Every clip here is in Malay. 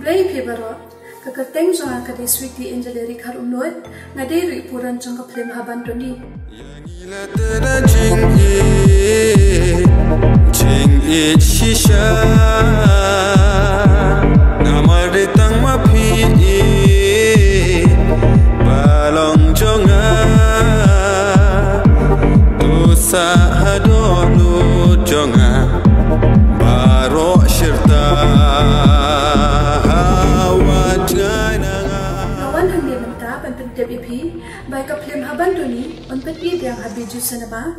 Ray Pibaro, Kakateng Jong Kade Sweety Angeleri Kharumnuid, Naderi Puran Jong Phlim Haban Doni. Jing it shisha Namaritang mapi Balong jonga Dosa hadolu jonga Baro shirta Kawan hang benta penpentep ipi baik Phlim Haban Doni untuk Biang Bijou senaba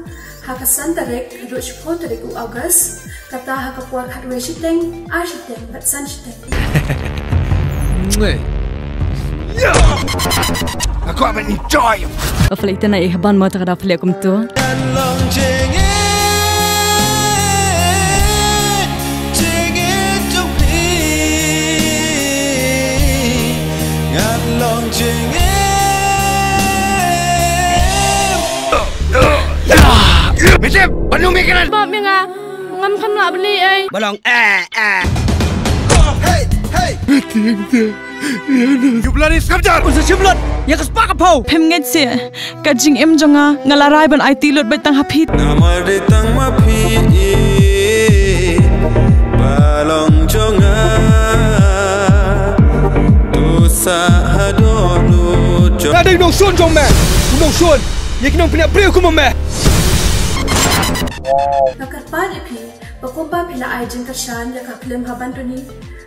hakasan tarik hadut syukur tarik u August kata hakapuak hadwe shiteng shiteng bat san shiteng. Aku akan enjoy. Afalay ito na Haban mo takada afalay akum to. Misip, penuh mikiran. Bob yang ngam kan lah beli ay. Balong Hey, hey. You bloody scavenger. Unsa simlot? Ya kaspak apau. Pem nget si kajing em jonga ngalaray ban IT lot betang hapit. Namaritang mapi balong jonga dosa hadolu jonga. Ada nong sun jong man. Nong sun. Ya kinong pina brio kuma man. Nakarpan ipi bakompa pila ajin kashan ya Phlim Haban Doni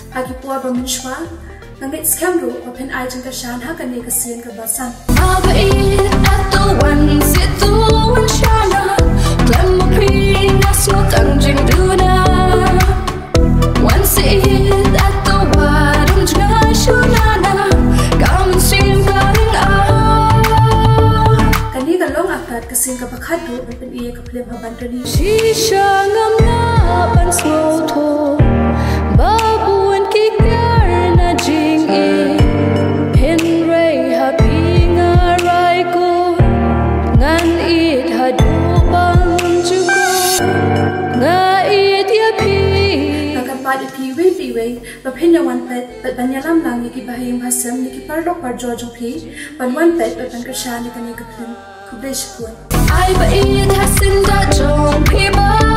hagi puwa baminshwa nangit skamru open ajin kashan hakani kasian kebasan. Mabait atau wan situ wan shana glamopin asmo tangjing duna wan sit atau warung jna shunana kamu sim karing kani kalong akat kasian kebakhadu open Iaka Phlim Haban Doni. Shisha ngamna ban sloto babuan kikar na jing pen ray happy ngarai ko ngan it hadubang jugo nga it yapi Nakarpan ipi we bapenya wan pet bat banyalam lang yaki bahayang hasam yaki parlok par jojong pi ban wan pet bat ban kashan yakani Phlim kubesh puan. I bait hasin da jong piba